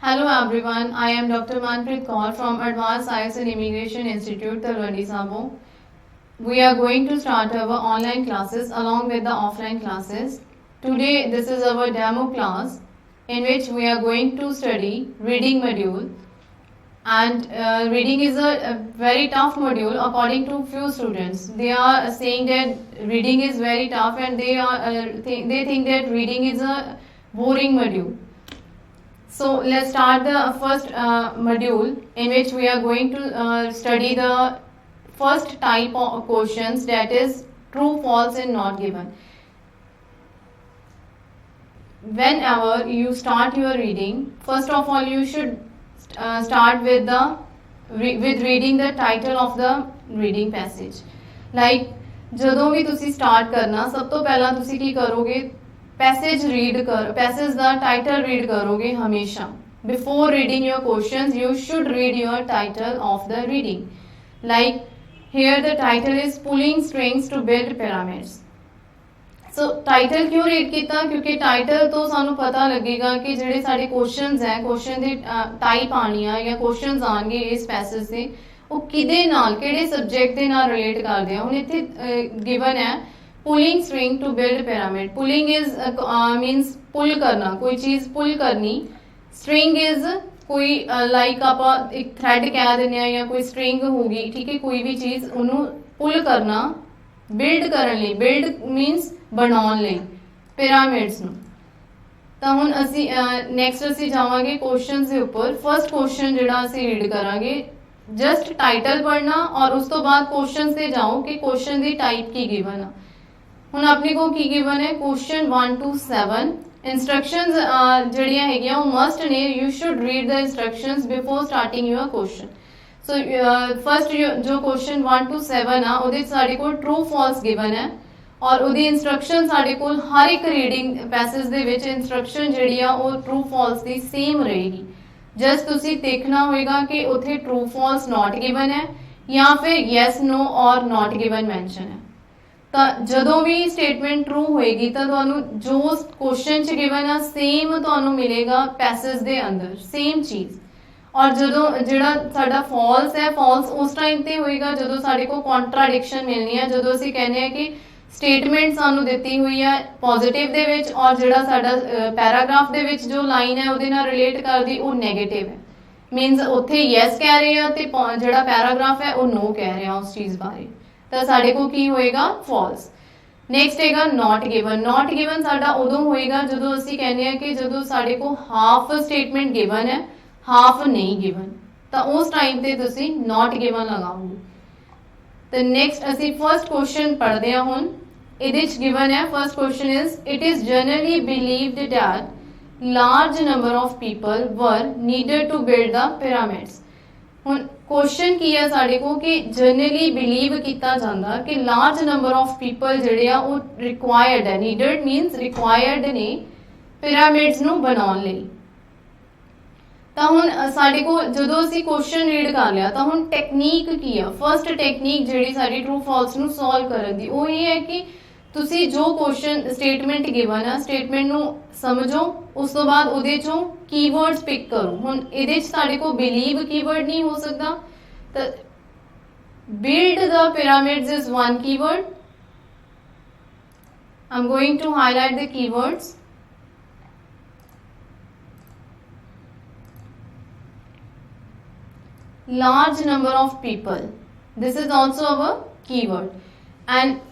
Hello everyone, I am Dr. Manpreet Kaur from Advanced Science and Immigration Institute, Talwandi Sabo. We are going to start our online classes along with the offline classes. Today this is our demo class in which we are going to study reading module, and reading is a very tough module according to few students. They are saying that reading is very tough and they think that reading is a boring module. So let's start the first module in which we are going to study the first type of questions, that is true, false and not given. Whenever you start your reading, first of all you should start with reading the title of the reading passage. Like ਜਦੋਂ ਵੀ ਤੁਸੀਂ start ਕਰਨਾ, ਸਭ ਤੋਂ ਪਹਿਲਾਂ ਤੁਸੀਂ ਕੀ ਕਰੋਗੇ, passage का title read करोगे हमेशा. Before reading your questions you should read your title of the reading. Like here the title is pulling strings to build pyramids. So title क्यों रीड किया, क्योंकि टाइटल तो सानू पता लगेगा कि जिहड़े साडे क्वेश्चंस है, क्वेश्चन दी टाइप आनी है या क्वेश्चंस आएंगे इस पैसेज से, वो किहदे नाल किहड़े सब्जैक्ट दे नाल रिलेट करदे हैं. हुण इत्थे गिवन है pulling string to build pyramid. Pulling is means pull करना, कोई चीज़ पुल करनी. स्ट्रिंग इज कोई लाइक आप एक थ्रैड कह देने या कोई स्ट्रिंग होगी, ठीक है, कोई भी चीज़ उन्होंने पुल करना, बिल्ड करने लिए. बिल्ड मीनस बनाने लिए पिरामिड्स नूं. तो हुण असी नैक्सट असी जावांगे क्वेश्चन के उपर. फर्स्ट क्वेश्चन जिहड़ा असी रीड करांगे, जस्ट टाइटल पढ़ना और उस तो बाद क्वेश्चन से जाओ कि क्वेश्चन की टाइप की गिवन है. ਹੁਣ ਆਪਣੇ को की गिवन है क्वेश्चन 1 to 7. इंस्ट्रक्शंस ਜਿਹੜੀਆਂ ਹੈਗੀਆਂ ਉਹ ਮਸਟ ਨੇ. You should read the instructions before starting your question. So first जो क्वेश्चन 1 to 7 ਆ ਉਹਦੇ ਸਾਡੇ ਕੋਲ ट्रू फॉल्स गिवन है और ਉਹਦੀ इंस्ट्रक्शन ਸਾਡੇ ਕੋਲ हर एक रीडिंग पैसेज ਦੇ ਵਿੱਚ इंस्ट्रक्शन ਜਿਹੜੀ ਆ ਉਹ ट्रू फॉल्स ਦੀ सेम रहेगी. जस्ट ਤੁਸੀਂ देखना होएगा कि ਉੱਥੇ ट्रू फॉल्स नॉट गिवन है या फिर यस नो और नॉट गिवन मैंशन है. ਤਾਂ ਜਦੋਂ ਵੀ ਸਟੇਟਮੈਂਟ ਟਰੂ ਹੋਏਗੀ ਤਾਂ ਤੁਹਾਨੂੰ ਜੋ ਕੁਐਸਚਨ ਚ ਗਿਵਨ ਆ ਸੇਮ ਤੁਹਾਨੂੰ ਮਿਲੇਗਾ ਪੈਸੇਜ ਦੇ ਅੰਦਰ, ਸੇਮ ਚੀਜ਼. ਔਰ ਜਦੋਂ ਜਿਹੜਾ ਸਾਡਾ ਫਾਲਸ ਹੈ, ਫਾਲਸ ਉਸ ਟਾਈਮ ਤੇ ਹੋਏਗਾ ਜਦੋਂ ਸਾਡੇ ਕੋਲ ਕੰਟਰਾਡਿਕਸ਼ਨ ਮਿਲਣੀ ਹੈ, ਜਦੋਂ ਅਸੀਂ ਕਹਿੰਦੇ ਆ ਕਿ ਸਟੇਟਮੈਂਟ ਸਾਨੂੰ ਦਿੱਤੀ ਹੋਈ ਹੈ ਪੋਜ਼ਿਟਿਵ ਦੇ ਵਿੱਚ ਔਰ ਜਿਹੜਾ ਸਾਡਾ ਪੈਰਾਗ੍ਰਾਫ ਦੇ ਵਿੱਚ ਜੋ ਲਾਈਨ ਹੈ ਉਹਦੇ ਨਾਲ ਰਿਲੇਟ ਕਰਦੀ ਉਹ ਨੈਗੇਟਿਵ ਹੈ. ਮੀਨਸ ਉੱਥੇ ਯੈਸ ਕਹਿ ਰਹੇ ਆ ਤੇ ਜਿਹੜਾ ਪੈਰਾਗ੍ਰਾਫ ਹੈ ਉਹ ਨੋ ਕਹਿ ਰਿਹਾ ਉਸ ਚੀਜ਼ ਬਾਰੇ, ਤਾਂ ਸਾਡੇ ਕੋਲ ਕੀ ਹੋਏਗਾ, ਫਾਲਸ. ਨੈਕਸਟ ਹੈਗਾ ਨॉट गिवन. नॉट गिवन ਸਾਡਾ ਉਦੋਂ ਹੋਏਗਾ ਜਦੋਂ ਅਸੀਂ ਕਹਿੰਦੇ ਆ ਕਿ ਜਦੋਂ ਸਾਡੇ ਕੋਲ ਹਾਫ ਸਟੇਟਮੈਂਟ ਗਿਵਨ ਹੈ, ਹਾਫ ਨਹੀਂ ਗਿਵਨ, ਤਾਂ ਉਸ ਟਾਈਮ ਤੇ ਤੁਸੀਂ ਨॉट गिवन ਲਗਾਓਗੇ. ਤੇ ਨੈਕਸਟ ਅਸੀਂ ਫਰਸਟ ਕੁਐਸਚਨ ਪੜ੍ਹਦੇ ਹਾਂ. ਹੁਣ ਇਹਦੇ ਚ ਗਿਵਨ ਹੈ first question is it is generally believed that large number of people were needed to build the pyramids. ਹੁਣ क्वेश्चन की है साढ़े को कि जनरली बिलीव किया जाता कि लार्ज नंबर ऑफ पीपल जिहड़े आ वो रिक्वायर्ड है, नीडड मीनस रिक्वायर्ड ने पिरामिड्स नूं बनाउण लई. ਤਾਂ ਹੁਣ ਸਾਡੇ को ਜਦੋਂ ਅਸੀਂ क्वेश्चन रीड कर लिया ਤਾਂ ਹੁਣ ਟੈਕਨੀਕ ਕੀ ਆ, ਫਸਟ ਟੈਕਨੀਕ ਜਿਹੜੀ ਸਾਡੀ ਟਰੂ ਫਾਲਸ ਨੂੰ ਸੋਲਵ ਕਰਨ ਦੀ ਉਹ ਇਹ ਹੈ ਕਿ ਤੁਸੀਂ ਜੋ क्वेश्चन स्टेटमेंट गिवन ਆ स्टेटमेंट ਨੂੰ ਸਮਝੋ, ਉਸ ਤੋਂ ਬਾਅਦ ਉਹਦੇ ਚੋਂ कीवर्ड्स पिक करो. ਹੁਣ ਇਹਦੇ ਚ ਸਾਡੇ को बिलीव कीवर्ड नहीं हो सकता, तो build the pyramids is one keyword. I'm going to highlight the keywords. Large number of people, this is also a keyword. And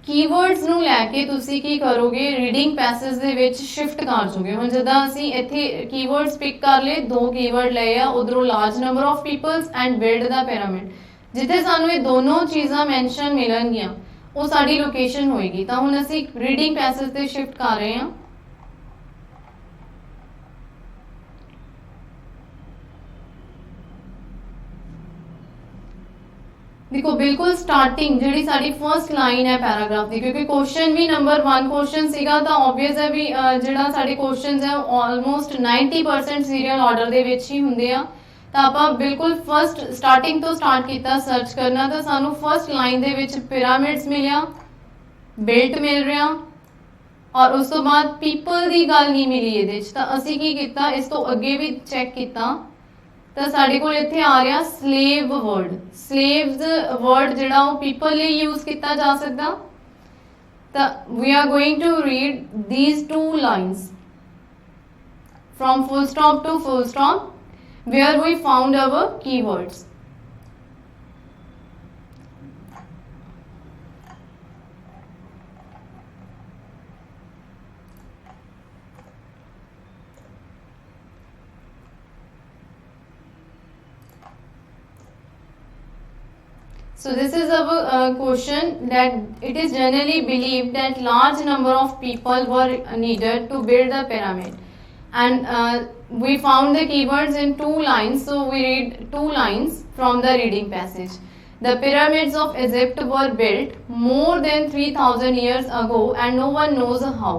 keywords ਨੂੰ ਲੈ ਕੇ ਤੁਸੀਂ ਕੀ ਕਰੋਗੇ, ਰੀਡਿੰਗ ਪੈਸੇਜ ਦੇ ਵਿੱਚ ਸ਼ਿਫਟ ਕਰ ਜਾਓਗੇ. ਹੁਣ ਜਦੋਂ ਅਸੀਂ ਇੱਥੇ ਕੀਵਰਡਸ ਪਿਕ ਕਰ ਲਏ, ਦੋ ਕੀਵਰਡ ਲਏ ਆ, ਉਧਰੋਂ large number of peoples and build the pyramid, ਜਿੱਥੇ ਸਾਨੂੰ ਇਹ ਦੋਨੋਂ ਚੀਜ਼ਾਂ ਮੈਂਸ਼ਨ ਮਿਲਣਗੀਆਂ ਉਹ ਸਾਡੀ ਲੋਕੇਸ਼ਨ ਹੋਏਗੀ. ਤਾਂ ਹੁਣ ਅਸੀਂ ਰੀਡਿੰਗ ਪੈਸੇਜ ਤੇ ਸ਼ਿਫਟ ਕਰ ਰਹੇ ਹਾਂ. देखो बिल्कुल स्टार्टिंग जी साड़ी फर्स्ट लाइन है पैराग्राफ की, क्योंकि क्वेश्चन भी नंबर 1 क्वेश्चन सीगा तो ऑब्वियस है भी जिहड़ा साडे क्वेश्चन है ऑलमोस्ट 90% सीरियल ऑर्डर दे विच ही हुंदे आ. तो आप बिल्कुल फर्स्ट स्टार्टिंग तो स्टार्ट किया सर्च करना, तो सानू फर्स्ट लाइन दे विच पिरामिड्स मिलिया, बिल्ट मिल रहा और उस तो बाद पीपल की गल नहीं मिली ये, तो असी की किया, इस तो अगे भी चैक किया, तो साडे कोल इत्थे आ रहा स्लेव वर्ड। स्लेव्स वर्ड जिहड़ा वो पीपल लिए यूज किया जा सकता। तो we are going to read these 2 lines from full stop to full stop where we found our keywords. So this is our question, that it is generally believed that large number of people were needed to build the pyramid, and we found the keywords in 2 lines. So we read 2 lines from the reading passage. The pyramids of Egypt were built more than 3000 years ago and no one knows how.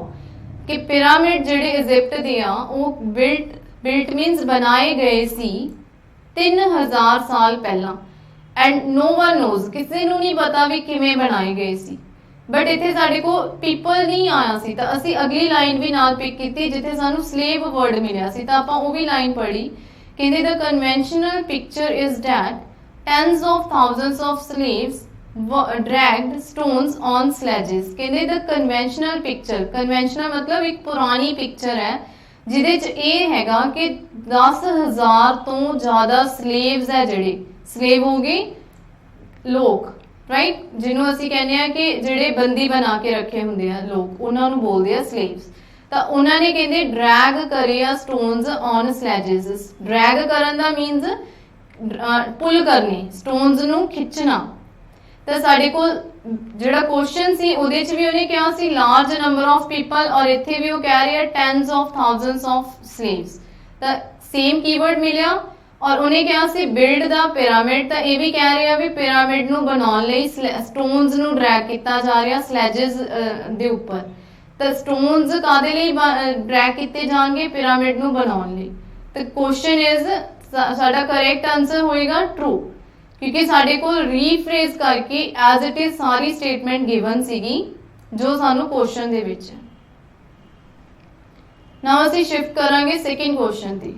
कि pyramid ਜਿਹੜੇ Egypt ਦੇ ਆ ਉਹ built means बनाए गए सी 3000 साल पहला, and no one knows, किसी ਨੂੰ नहीं पता भी किवें बनाए गए सी। बट इत्थे साडे को पीपल नहीं आया सी, तो असी अगली लाइन भी नाल पिक की जिथे सानू स्लेव वर्ड मिलिया सी, तो आपां वो भी लाइन पढ़ी। कहंदे the conventional picture is that tens of thousands of slaves dragged stones on sledges। कहंदे द कन्वेंशनल पिक्चर, कन्वेंशनल मतलब एक पुरानी पिक्चर है जिहदे च ये हैगा कि 10,000 तो ज़्यादा स्लेव्स है, जिहड़े स्लेव हो गए लोग, राइट, जिन्हों असी कहने हैं कि जिहड़े बंदी बना के रखे होंदे आ लोग, उन्हां नूं बोलदे आ स्लेव्स। तो उन्होंने कहते ड्रैग करे आ स्टोन्स ऑन स्लैजेस। ड्रैग करन दा मीनस पुल करने, स्टोन्स नूं खिंचना। तो साडे कोल जिहड़ा क्वेश्चन सी उहदे च भी उन्हें कहा सी लार्ज नंबर ऑफ पीपल, और इत्थे भी वो कह रहे हैं tens of thousands of slaves. तो सेम कीवर्ड मिलिया, और उन्हें कहा सी बिल्ड द पिरामिड। तो ये भी कह रहे हैं भी पिरामिड नूं बनाउण लई स्टोन्स नूं ड्रैग किया जा रहा स्लैजेस दे उपर। तो स्टोन्स कादे लई ड्रैग किए जाएंगे, पिरामिड नूं बनाउण लई। तो क्वेश्चन इज साडा करेक्ट आंसर होएगा ट्रू, क्योंकि साडे कोल रीफ्रेज करके एज इट इज सारी स्टेटमेंट गिवन सीगी जो सानू क्वेश्चन दे विच है। नाउ असीं शिफ्ट करांगे सेकंड क्वेश्चन ते।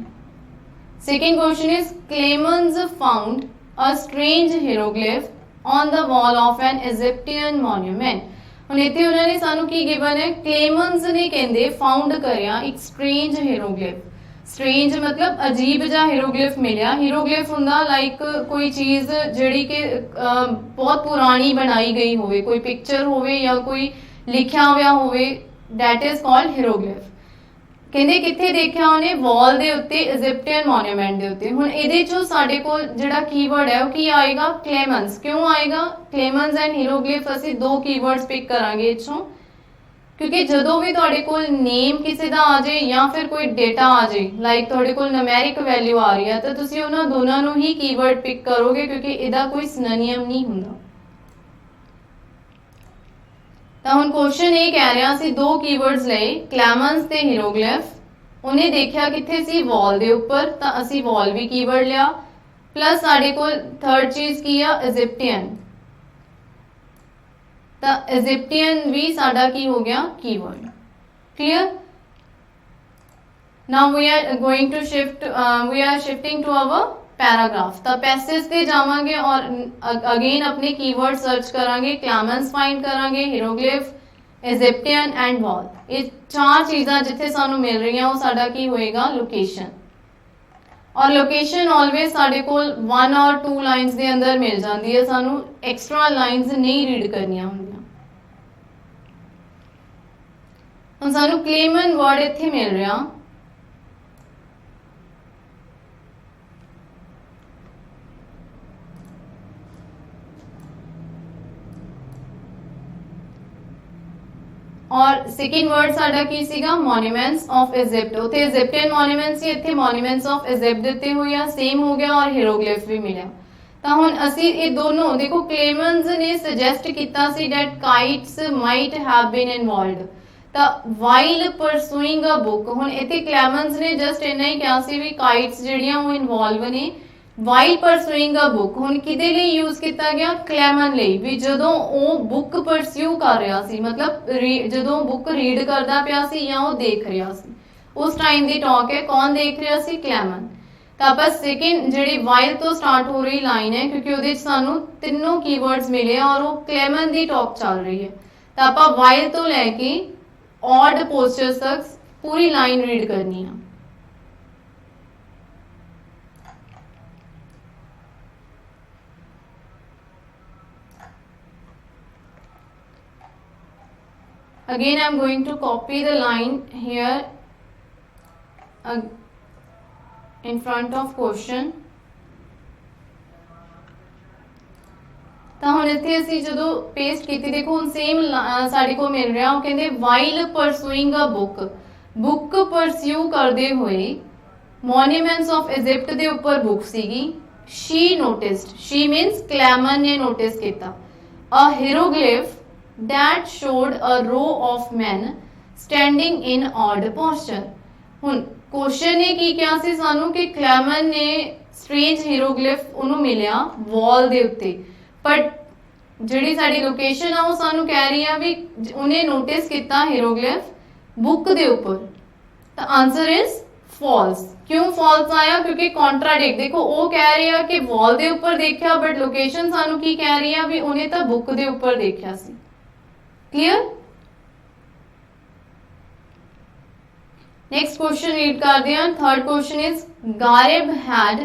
Second question is Clemens found a strange hieroglyph on the wall of an Egyptian monument. हुण इत्थे उन्हां ने सानू की गिवन है, क्लेमेंस ने कहंदे फाउंड करया एक स्ट्रेंज हीरोग्लिफ। स्ट्रेंज मतलब अजीब जा हीरोग्लिफ मिलिया। हीरोग्लिफ हुंदा लाइक कोई चीज़ जिहड़ी कि बहुत पुरानी बनाई गई होवे, कोई पिक्चर होवे या कोई लिखिया होया होवे, दैट इज कॉल्ड हीरोग्लिफ। कहंदे कित्थे देखिया उन्हें, वॉल दे उत्ते इजिप्टियन मॉन्यूमेंट दे उत्ते। हुण इहदे चों साडे कोल जिहड़ा कीवर्ड है वो की आएगा, क्लेमेंस। क्यों आएगा? क्लेमेंस एंड हीरोग्लिफ असीं 2 कीवर्ड्स पिक करांगे इथों, क्योंकि जदों भी तुहाडे कोल नेम किसी दा आ जाए या फिर कोई डेटा आ जाए, लाइक तुहाडे कोल न्यूमेरिक वैल्यू आ रही है, तो तुसीं उन्हां दोनों नूं ही कीवर्ड पिक करोगे, क्योंकि इहदा कोई सिनोनिम नहीं हुंदा। तो हुण क्वेश्चन ये कह रहा सी 2 कीवर्ड्स लए, क्लेमेंस ते हीरोग्लिफ। उन्हें देखिया कित्थे सी, वॉल दे उपर, तो असीं वॉल भी कीवर्ड लिया, प्लस साडे कोल थर्ड चीज़ की आ इजिप्टियन। तो इजिप्टियन भी साडा की हो गया keyword. Clear? Now we are going to shift, we are shifting to our paragraph. तो पैसेज से जावांगे और अगेन अपने कीवर्ड सर्च करांगे, क्लेमेंस फाइंड करांगे, हीरोग्लिफ, इजिप्टियन एंड वॉल। ये 4 चीज़ां जिथे सानू मिल रही हैं वो साडा की होएगा लोकेशन। और लोकेशन ऑलवेज साडे कोल 1 और 2 लाइन्स दे अंदर मिल जाती है, सानू एक्सट्रा लाइन्स नहीं रीड करनियां होंदियां। हुण सानू क्लेमन वर्ड इत्थे मिल रहा, और सेकंड वर्ड साडा की सीगा मॉन्यूमेंट्स ऑफ इजिप्ट। उत्थे इजिप्टियन मॉन्यूमेंट्स ही, इत्थे मॉन्यूमेंट्स ऑफ इजिप्ट दिते हुए आ, सेम हो गया, और हीरोग्लिफ भी मिला। तो हुण असीं ये दोनों देखो, क्लेमेंस ने सजेस्ट किया सी that kites might have been involved, तो वाइल परसुइंग अ बुक। हुण इत्थे क्लेमेंस ने जस्ट इन्ना ही कहा सी भी काइट्स जिहड़ियां वो इन्वॉल्व ने ਵਾਈਲ ਪਰਸੂਇੰਗ ਅ ਬੁੱਕ ਹੁਣ ਕਿਹਦੇ ਲਈ ਯੂਜ਼ ਕੀਤਾ ਗਿਆ, ਕਲੈਮਨ ਲਈ, ਵੀ ਜਦੋਂ ਉਹ ਬੁੱਕ ਪਰਸਿਊ ਕਰ ਰਿਹਾ ਸੀ, ਮਤਲਬ ਜਦੋਂ ਬੁੱਕ ਰੀਡ ਕਰਦਾ ਪਿਆ ਸੀ ਜਾਂ ਉਹ ਦੇਖ ਰਿਹਾ ਸੀ, ਉਸ ਟਾਈਮ ਦੀ ਟਾਕ ਹੈ। ਕੌਣ ਦੇਖ ਰਿਹਾ ਸੀ, ਕਲੈਮਨ। ਤਾਂ ਆਪਾਂ ਸੈਕਿੰਡ ਜਿਹੜੀ ਵਾਈਲ ਤੋਂ ਸਟਾਰਟ ਹੋ ਰਹੀ ਲਾਈਨ ਹੈ, ਕਿਉਂਕਿ ਉਹਦੇ 'ਚ ਸਾਨੂੰ ਤਿੰਨੋਂ ਕੀਵਰਡਸ ਮਿਲੇ ਆ ਔਰ ਉਹ ਕਲੈਮਨ ਦੀ ਟਾਕ ਚੱਲ ਰਹੀ ਹੈ, ਤਾਂ ਆਪਾਂ ਵਾਈਲ ਤੋਂ ਲੈ ਕੇ ऑड पोस्टर्स तक पूरी लाइन रीड करनी है। Again I am going to copy the line here in front of question। ਤਾਂ ਹੁਣ ਇੱਥੇ ਅਸੀਂ ਜਦੋਂ ਪੇਸਟ ਕੀਤੀ, ਦੇਖੋ ਹੁਣ ਸੇਮ ਸਾਡੇ ਕੋਲ ਮਿਲ ਰਿਹਾ, ਉਹ ਕਹਿੰਦੇ ਵਾਈਲ ਪਰਸੂਇੰਗ ਅ ਬੁੱਕ ਪਰਸਿਊ ਕਰਦੇ ਹੋਏ ਮੋਨੂਮੈਂਟਸ ਆਫ ਇਜਿਪਟ ਦੇ ਉੱਪਰ ਬੁੱਕ ਸੀਗੀ। ਸ਼ੀ ਨੋਟਿਸਡ, ਸ਼ੀ ਮੀਨਸ ਕਲੈਮਨ ਨੇ ਨੋਟਿਸ ਕੀਤਾ, ਅ ਹੀਰੋਗਲਿਫ that showed a row of men standing in odd posture। ਹੁਣ ਕੁਐਸਚਨ ਨੇ ਕੀ ਕਿਹਾ ਸੀ ਸਾਨੂੰ ਕਿ ਕਲੈਮਨ ਨੇ ਸਟ੍ਰੇਂਜ ਹੀਰੋਗਲਿਫ ਉਹਨੂੰ ਮਿਲਿਆ ਵਾਲ ਦੇ ਉੱਤੇ, ਬਟ ਜਿਹੜੀ ਸਾਡੀ ਲੋਕੇਸ਼ਨ ਆ ਉਹ ਸਾਨੂੰ ਕਹਿ ਰਹੀ ਆ ਵੀ ਉਹਨੇ ਨੋਟਿਸ ਕੀਤਾ ਹੀਰੋਗਲਿਫ ਬੁੱਕ ਦੇ ਉੱਪਰ। ਤਾਂ ਆਨਸਰ ਇਜ਼ ਫਾਲਸ। ਕਿਉਂ ਫਾਲਸ ਆਇਆ, ਕਿਉਂਕਿ ਕੰਟਰਾਡਿਕਟ, ਦੇਖੋ ਉਹ ਕਹਿ ਰਹੀ ਆ ਕਿ ਵਾਲ ਦੇ ਉੱਪਰ ਦੇਖਿਆ, ਬਟ ਲੋਕੇਸ਼ਨ ਸਾਨੂੰ ਕੀ ਕਹਿ ਰਹੀ ਆ ਵੀ ਉਹਨੇ ਤਾਂ ਬੁੱਕ ਦੇ ਉੱਪਰ ਦੇਖਿਆ ਸੀ। क्लियर। नेक्स्ट क्वेश्चन रीड करते हैं। Third question is Gareb had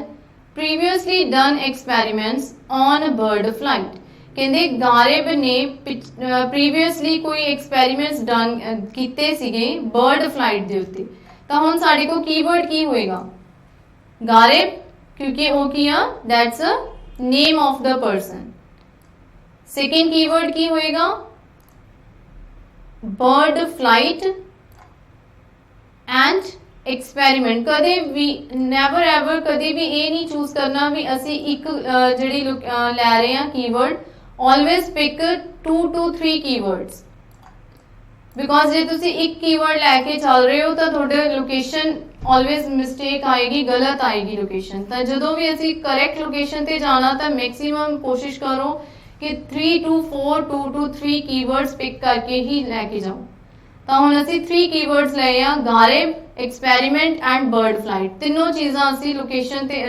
previously done experiments on bird flight. कहते गारेब ने प्रीवियसली कोई एक्सपेरिमेंट्स डन कीते सीगे बर्ड फ्लाइट दे उत्ते। तो हुण साडे को कीवर्ड की होएगा, गारेब, क्योंकि वो की आ that's a name of the person. Second keyword की होएगा बर्ड फ्लाइट एंड एक्सपेरिमेंट। कदे भी नैवर एवर कदे भी ये नहीं चूज करना भी असी एक जिहड़ी लै रहे हैं keyword, always pick 2 to 3 keywords, because जे तुसी एक कीवर्ड लैके चल रहे हो तो थोड़े लोकेशन ऑलवेज मिसटेक आएगी, गलत आएगी लोकेशन। तो जो भी असी करैक्ट लोकेशन ते जाना तो मैक्सीमम कोशिश करो कि 3 to 4 2 to 3 कीवर्ड्स पिक करके ही लैके जाओ। तो हुण असी 3 कीवर्ड्स लए आ, गारेब, एक्सपेरिमेंट एंड बर्ड फ्लाइट। तीनों चीज़ां असी लोकेशन ते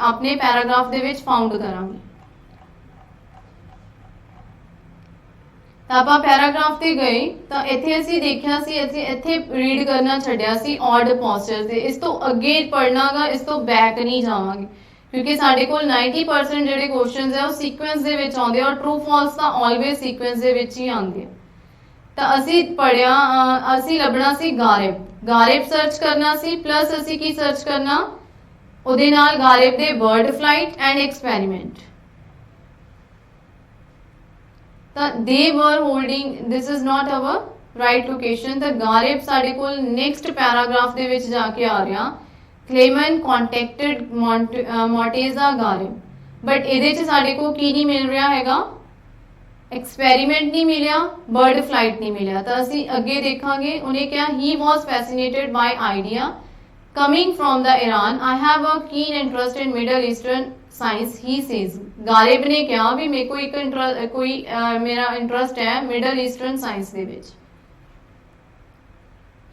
अपने पैराग्राफ दे विच फाउंड करांगे। तो आपां पैराग्राफ ते गए तो इत्थे असी देखिया सी, इत्थे रीड करना छड्डिया सी ऑड पोस्चर ते। इस तो अगे पढ़नागा, इस तो बैक नहीं जावांगे, क्योंकि साडे कोल 90% ਜਿਹੜੇ क्वेश्चंस है वो सीक्वेंस ਦੇ ਵਿੱਚ ਆਉਂਦੇ ਔਰ ट्रू फॉल्स ਤਾਂ ਆਲਵੇਜ਼ सीक्वेंस ਦੇ ਵਿੱਚ ਹੀ ਆਉਂਦੇ ਆ। ਤਾਂ ਅਸੀਂ ਪੜਿਆ, ਅਸੀਂ ਲੱਭਣਾ ਸੀ ਗਾਰੇਬ ਸਰਚ ਕਰਨਾ ਸੀ, ਪਲੱਸ ਅਸੀਂ ਕੀ ਸਰਚ ਕਰਨਾ ਉਹਦੇ ਨਾਲ ਗਾਰੇਬ ਦੇ ਬਰਡ ਫਲਾਈਟ ਐਂਡ ਐਕਸਪੈਰੀਮੈਂਟ। ਤਾਂ they were holding, this is not our right location. ਤਾਂ ਗਾਰੇਬ ਸਾਡੇ ਕੋਲ ਨੈਕਸਟ ਪੈਰਾਗ੍ਰਾਫ ਦੇ ਵਿੱਚ ਜਾ ਕੇ ਆ ਰਿਹਾ, क्लेमन कॉन्टेक्टेड मोर्टेजा गारेब, बट ये साडे को की नहीं मिल रहा हैगा, एक्सपेरीमेंट नहीं मिलिया, बर्ड फ्लाइट नहीं मिलिया। तो असी अगे देखांगे। उन्हें क्या, he was fascinated by idea coming from the Iran, I have a keen interest in Middle Eastern science, he says. Gareb ने कहा भी मेरे को कोई मेरा इंटरेस्ट है मिडल ईस्टर्न साइंस दे विच।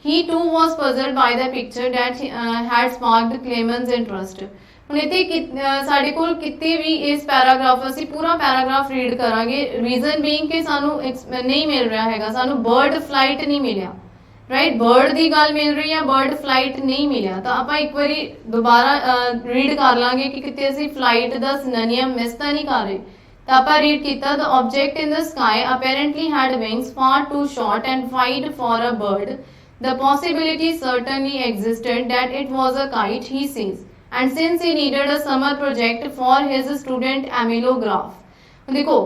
He too was puzzled by the picture that had sparked Clement's interest। ਹੁਣ ਇੱਥੇ ਸਾਡੇ ਕੋਲ ਕਿਤੇ ਵੀ ਇਸ ਪੈਰਾਗ੍ਰਾਫ, ਅਸੀਂ ਪੂਰਾ ਪੈਰਾਗ੍ਰਾਫ ਰੀਡ ਕਰਾਂਗੇ, ਰੀਜ਼ਨ ਬੀਇੰਗ ਕਿ ਸਾਨੂੰ ਨਹੀਂ ਮਿਲ ਰਿਹਾ ਹੈਗਾ, ਸਾਨੂੰ ਬਰਡ ਫਲਾਈਟ ਨਹੀਂ ਮਿਲਿਆ, ਰਾਈਟ। ਬਰਡ ਦੀ ਗੱਲ ਮਿਲ ਰਹੀ ਹੈ, ਬਰਡ ਫਲਾਈਟ ਨਹੀਂ ਮਿਲਿਆ। ਤਾਂ ਆਪਾਂ ਇੱਕ ਵਾਰੀ ਦੁਬਾਰਾ ਰੀਡ ਕਰ ਲਾਂਗੇ ਕਿ ਕਿਤੇ ਅਸੀਂ ਫਲਾਈਟ ਦਾ ਸਿਨੋਨਿਮ ਮਿਸ ਤਾਂ ਨਹੀਂ ਕਰ ਰਹੇ। ਤਾਂ ਆਪਾਂ ਰੀਡ ਕੀਤਾ, the object in the sky apparently had wings far too short and wide for a bird। The possibility certainly existed that it was a kite, he says, and since he needed a summer project for his student amylograph। देखो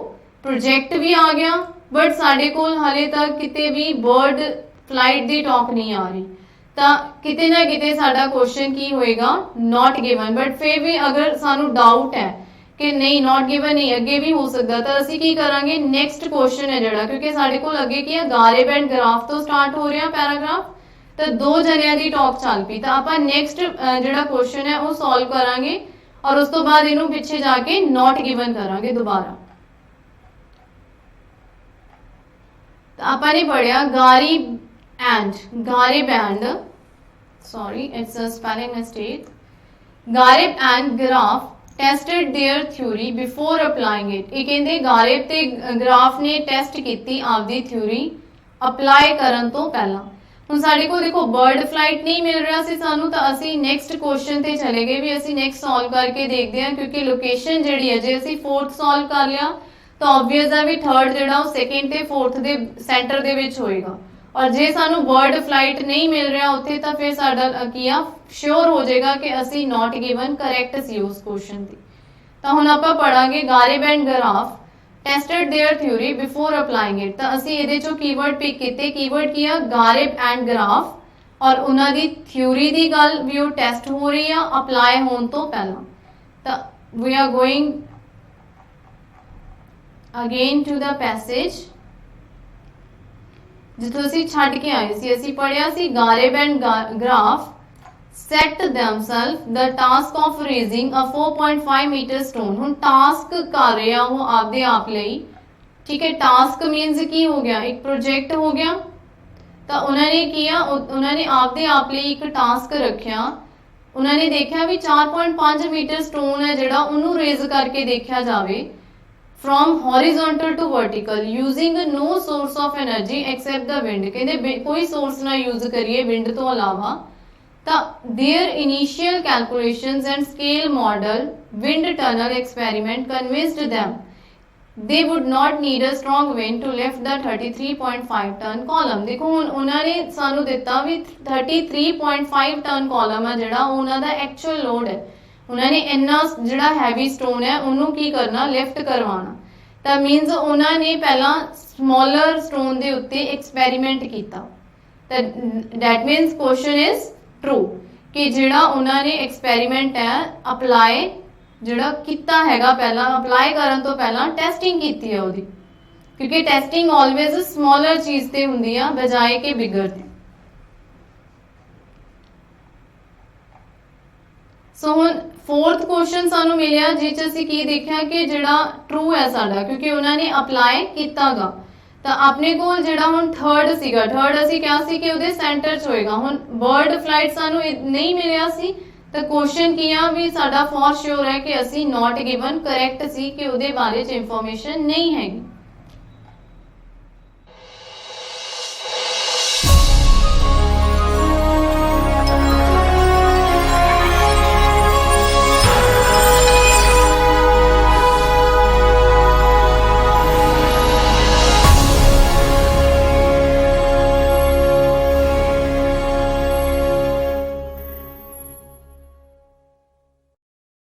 project भी आ गया, but साडे कोल हाले तक किते भी bird flight दी talk नहीं आ रही। ਤਾਂ किते ना किते साडा क्वेश्चन की होएगा, नॉट गिवन। बट फिर भी अगर सानू डाउट है कि नहीं नॉट गिवन नहीं, अगे भी हो सकता, तो असी की करांगे, नैक्सट क्वेश्चन है जिहड़ा, क्योंकि साडे कोल अगे की है गारेब एंड ग्राफ तो स्टार्ट हो रहा पैराग्राफ, तो 2 जनियां दी टॉक चल पई। तो आपां नैक्सट जिहड़ा क्वेश्चन है वो सॉल्व करांगे और उस तो बाद इनू पिछे जाके नॉट गिवन करांगे दोबारा। तो आपने पढ़िया Gareb and sorry it's a spelling mistake, Gareb and Graf tested their theory before applying it. ये कहते गारिब ते ग्राफ ने टेस्ट की आपकी थ्योरी अप्लाई करन तो पहला। हुण साडे कोल देखो बर्ड फ्लाइट नहीं मिल रहा सी सानू, तो असी नैक्सट क्वेश्चन ते चले गए भी असी नैक्सट सॉल्व करके देखते हैं, क्योंकि लोकेशन जिहड़ी है जे असी फोर्थ सॉल्व कर लिया तो ऑबवियस है भी थर्ड जिहड़ा वो सैकेंड ते फोर्थ दे सेंटर दे विच होएगा, और जे सानू बर्ड फ्लाइट नहीं मिल रहा उत्थे तो फिर साडा की आ श्योर हो जाएगा कि असी नॉट गिवन करैक्ट सी उस क्वेश्चन दी। तो हुण आपां पढ़ांगे Gareb and Graf tested their theory before applying it. तो असी इहदे चों कीवर्ड पिक कीते, कीवर्ड की आ गारिब एंड ग्राफ, और उन्हां दी थ्योरी दी गल भी वो टेस्ट हो रही है अप्लाई होने तो पहला। तो we are going again to the passage जिथों असी छड्ड के आए सी। असी पढ़िया सी Gareb and Graf set themselves the task of raising a 4.5 meter stone। हुण टास्क कर रहे हैं वो आपदे आप लई, ठीक है। टास्क मीन्स की हो गया, एक प्रोजेक्ट हो गया। तो उन्होंने किया, उन्होंने आपदे आप लई एक टास्क रखिया। उन्होंने देखा भी 4.5 मीटर स्टोन है जिहड़ा उन्होंने रेज करके देखा जाए from horizontal to vertical using no source of energy except the wind. कहते कोई सोर्स ना यूज करिए विंड तो अलावा। Their initial calculations and scale model wind tunnel experiment convinced them they would not need a strong wind to lift the 33.5 ton column। देखो हुण उन्होंने सानू दिता भी 33.5 टन कॉलम है जिहड़ा उन्हां दा एक्चुअल लोड है। उन्होंने इन्ना जिहड़ा हैवी स्टोन है उन्होंने की करना लिफ्ट करवाना। तो मीनस उन्होंने पहला स्मॉलर स्टोन दे उत्ते एक्सपेरीमेंट किया। दैट मीनस क्वेश्चन इज ट्रू कि जिहड़ा उन्होंने एक्सपेरीमेंट है अप्लाई जिहड़ा कीता हैगा पहला अप्लाई करन तो पहला टेस्टिंग कीती है उहदी, क्योंकि टेस्टिंग ऑलवेज स्मॉलर चीज ते हुंदी है बजाए के बिगर दी। सो हुण फोर्थ क्वेश्चन सानू मिलिया जिस असीं की देखिया कि जिहड़ा ट्रू है साडा, क्योंकि उन्होंने अप्लाई कीतागा। तो अपने को जिहड़ा हुण थर्ड सीगा, थर्ड असी क्या सी कि उहदे सेंटर च होएगा। हुण बर्ड फ्लाइट सानू नहीं मिलिया सी तो क्वेश्चन किया भी साडा फॉर श्योर है कि असी नॉट गिवन करैक्ट सी कि उहदे बारे च इंफॉर्मेशन नहीं हैगी।